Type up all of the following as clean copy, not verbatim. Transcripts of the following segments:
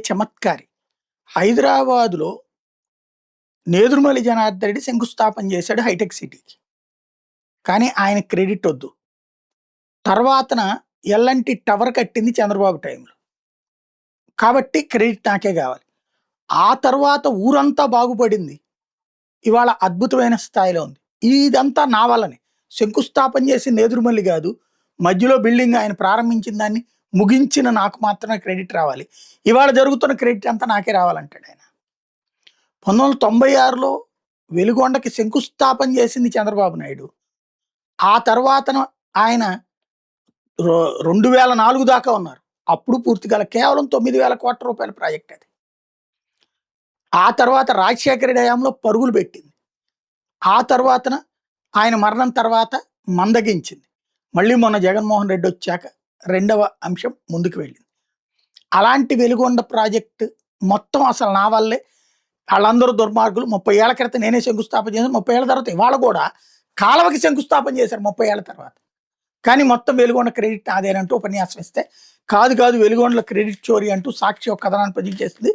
చమత్కారి. హైదరాబాదులో నేదురుమల్లి జనార్దన్ రెడ్డి శంకుస్థాపన చేశాడు హైటెక్ సిటీకి. కానీ ఆయన క్రెడిట్ వద్దు. తర్వాతన ఎల్ఎన్టీ టవర్ కట్టింది చంద్రబాబు టైంలో. కాబట్టి క్రెడిట్ నాకే కావాలి. ఆ తర్వాత ఊరంతా బాగుపడింది. ఇవాళ అద్భుతమైన స్థాయిలో ఉంది. ఇదంతా నా వల్లనే. శంకుస్థాపన చేసి నేదురుమల్లి కాదు, మధ్యలో బిల్డింగ్ ఆయన ప్రారంభించిన దాన్ని ముగించిన నాకు మాత్రమే క్రెడిట్ రావాలి. ఇవాళ జరుగుతున్న క్రెడిట్ అంతా నాకే రావాలంటాడు ఆయన. 1996లో వెలుగొండకి శంకుస్థాపన చేసింది చంద్రబాబు నాయుడు. ఆ తర్వాతన ఆయన 2004 దాకా ఉన్నారు. అప్పుడు పూర్తి కాల కేవలం 9,000 కోట్ల రూపాయల ప్రాజెక్ట్ అది. ఆ తర్వాత రాజశేఖర రెడ్డి హయాంలో పరుగులు పెట్టింది. ఆ తర్వాతన ఆయన మరణం తర్వాత మందగించింది. మళ్ళీ మొన్న జగన్మోహన్ రెడ్డి వచ్చాక రెండవ అంశం ముందుకు వెళ్ళింది. అలాంటి వెలుగొండ ప్రాజెక్టు మొత్తం అసలు నా వల్లే. వాళ్ళందరూ దుర్మార్గులు. 30 ఏళ్ల క్రితం నేనే శంకుస్థాపన చేశాను. 30 ఏళ్ల తర్వాత ఇవాళ కూడా కాలువకి శంకుస్థాపన చేశారు 30 ఏళ్ల తర్వాత. కానీ మొత్తం వెలుగొండ క్రెడిట్ నాదేనంటూ ఉపన్యాసం ఇస్తే కాదు వెలుగొండలో క్రెడిట్ చోరీ అంటూ సాక్షి ఒక కథనాన్ని ప్రజెంట్ చేస్తుంది.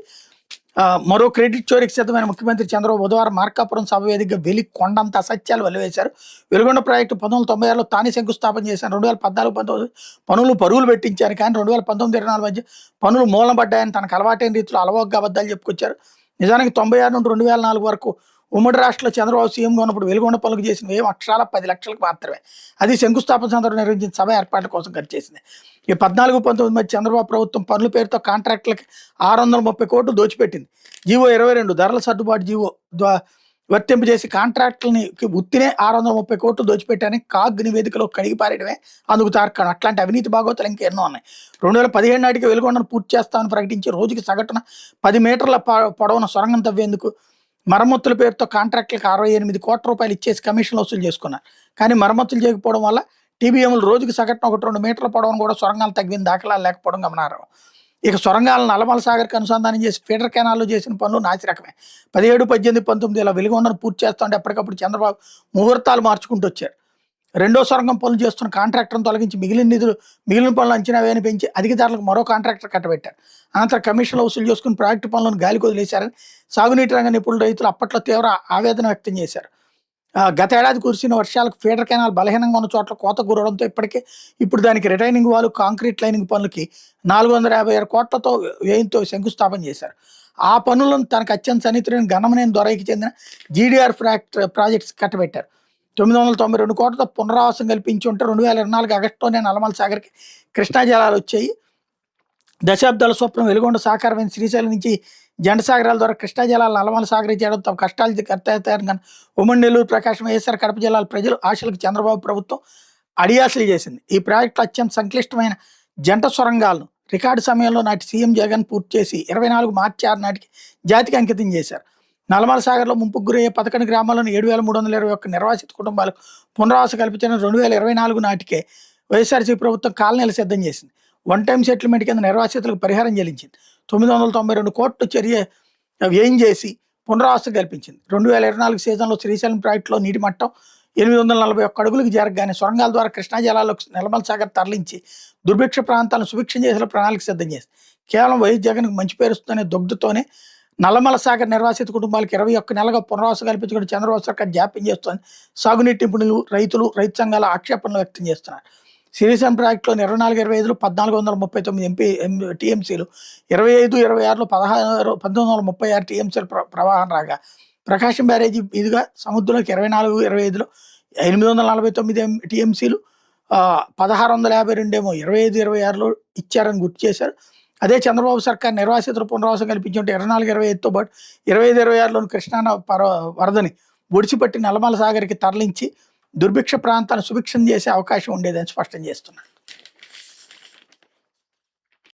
మరో క్రెడిట్ చోరీకి సిద్ధమైన ముఖ్యమంత్రి చంద్రబాబు బుధవారం మార్కాపురం సభ వేదికగా వెలి కొండంత అసత్యాలు వెలివేశారు. వెలుగొండ ప్రాజెక్టు 1996లో తానే శంకుస్థాపన చేశాను. 2014-19 పనులు పరుగులు పెట్టించారు. కానీ 2019-24 మధ్య పనులు మూలనబడ్డాయని తనకు అలవాటైన రీతిలో అలవోగ్గా అబద్ధాలు చెప్పుకొచ్చారు. నిజానికి 96 నుండి 2004 వరకు ఉమ్మడి రాష్ట్రంలో చంద్రబాబు సీఎంగా ఉన్నప్పుడు వెలుగొండ పనులకు చేసిన అక్షరాల 10 లక్షలకు మాత్రమే. అది శంకుస్థాపన సందర్భంగా నిర్వహించిన సభ ఏర్పాట్ల కోసం ఖర్చు చేసింది. ఈ 14-19 మధ్య చంద్రబాబు ప్రభుత్వం పనుల పేరుతో కాంట్రాక్టులకి 630 కోట్లు దోచిపెట్టింది. జీవో 22 ధరల సర్దుబాటు జీవో వర్తింపజేసి కాంట్రాక్టులని ఉత్తినే 630 కోట్లు దోచిపెట్టారని కాగ్ నివేదికలో కడిగి పారేయడమే అందుకు తార్కాణం. అట్లాంటి అవినీతి భాగోతాలు ఇంకెన్నో ఉన్నాయి. 2017 నాటికి వెలుగొండను పూర్తి చేస్తామని ప్రకటించి రోజుకి సగటున 10 మీటర్ల పొడవున సొరంగం తవ్వేందుకు మరమ్మతుల పేరుతో కాంట్రాక్టులకు 68 కోట్ల రూపాయలు ఇచ్చేసి కమిషన్లు వసూలు చేసుకున్నారు. కానీ మరమ్మతులు చేయకపోవడం వల్ల టీబీఎంలు రోజుకి సగటున 1-2 మీటర్ల పొడవును కూడా సొరంగాలు తగ్గిన దాఖలాలు లేకపోవడం గమనార్హం. ఇక సొరంగాలను నల్లమల సాగర్కి అనుసంధానం చేసి ఫీడర్ కెనాల్లో చేసిన పనులు నాసిరకమే. 17, 18, 19 ఇలా వెలుగొండను పూర్తి చేస్తుంటే ఎప్పటికప్పుడు చంద్రబాబు ముహూర్తాలు మార్చుకుంటూ వచ్చారు. రెండో సొరంగం పనులు చేస్తున్న కాంట్రాక్టర్ను తొలగించి మిగిలిన పనులు అంచనా వేయని పెంచి అధిక ధరలకు మరో కాంట్రాక్టర్ కట్టబెట్టారు. అనంతరం కమిషన్లు వసూలు చేసుకుని ప్రాజెక్టు పనులను గాలికి వదిలేశారని సాగునీటి రంగ నిపుణులు రైతులు అప్పట్లో తీవ్ర ఆవేదన వ్యక్తం చేశారు. గత ఏడాది కురిసిన వర్షాలకు ఫీడర్ కెనాల్ బలహీనంగా ఉన్న చోట్ల కోత గురవడంతో ఇప్పుడు దానికి రిటైనింగ్ వాల్, కాంక్రీట్ లైనింగ్ పనులకి 456 కోట్లతో వ్యయంతో శంకుస్థాపన చేశారు. ఆ పనులను తనకు అత్యంత సన్నిహితులైన గణమనేని దొరైకి చెందిన జీడీఆర్ ప్రాజెక్ట్స్ కట్టబెట్టారు. 992 కోట్లతో పునరావాసం కల్పించి ఉంటే 2024 ఆగస్టులోనే నల్లమల సాగర్కి కృష్ణా జలాలు వచ్చాయి. దశాబ్దాల స్వప్నం వెలుగొండ సాకారమైన శ్రీశైలం నుంచి జంటసాగరాల ద్వారా కృష్ణా జలాలు నల్లమల సాగర్ చేయడం తమ కష్టాలు కర్తయ్యారు. ఉమ్మడి నెల్లూరు, ప్రకాశం, వైఎస్ఆర్ కడప జిల్లాల ప్రజలు ఆశలకు చంద్రబాబు ప్రభుత్వం అడియాసలు చేసింది. ఈ ప్రాజెక్టులో అత్యంత సంక్లిష్టమైన జంట సొరంగాలను రికార్డు సమయంలో నాటి సీఎం జగన్ పూర్తి చేసి 24 మార్చి 6 నాటికి జాతికి అంకితం చేశారు. నల్లమల సాగర్లో ముంపుకు గురయ్యే 11 గ్రామాలను 7,321 నిర్వాసిత కుటుంబాలకు పునరావాసం కల్పించిన 2024 నాటికే వైఎస్ఆర్సీ ప్రభుత్వం కాలనీలు సిద్ధం చేసింది. వన్ టైం సెటిల్మెంట్ కింద నిర్వాసితులకు పరిహారం చెల్లించింది. 992 కోట్లు చర్య వ్యయం చేసి పునరావాసం కల్పించింది. 2024 సీజన్లో శ్రీశైలం ప్రాజెక్టులో నీటి మట్టం 841 అడుగులకు చేరగానే సొరంగాల ద్వారా కృష్ణా జలాలకు నల్లమల సాగర్ తరలించి దుర్భిక్ష ప్రాంతాలను సుభిక్షం చేసిన ప్రణాళిక సిద్ధం చేసింది. కేవలం వైఎస్ జగన్కు మంచి పేరుస్తూనే దొగ్గుతోనే నల్లమల సాగర్ నిర్వాసిత కుటుంబాలకు 21 నెలలుగా పునరావాసం కల్పించుకుని చంద్రబాబు సర్కార్ జాప్యం చేస్తోంది సాగునీటి నిపుణులు, రైతులు, రైతు సంఘాల ఆక్షేపణలు వ్యక్తం చేస్తున్నారు. శ్రీశైలం ప్రాజెక్టులో 24-25లో 1,439 టీఎంసీలు, 25-26లో 1,1936 టీఎంసీలు ప్రవాహం రాగా ప్రకాశం బ్యారేజీ మీదుగా సముద్రంలోకి 24-25లో 849 టీఎంసీలు, 1,652 ఏమో 25-26లో ఇచ్చారని గుర్తు చేశారు. అదే చంద్రబాబు సర్కార్ నిర్వాసితుల పునరావాసం కల్పించుంటే 24-25తో పాటు 25-26లోని కృష్ణా వరదని ఒడిచిపట్టి నల్లమల సాగర్కి తరలించి దుర్భిక్ష ప్రాంతాలను సుభిక్షం చేసే అవకాశం ఉండేదని స్పష్టం చేస్తున్నారు.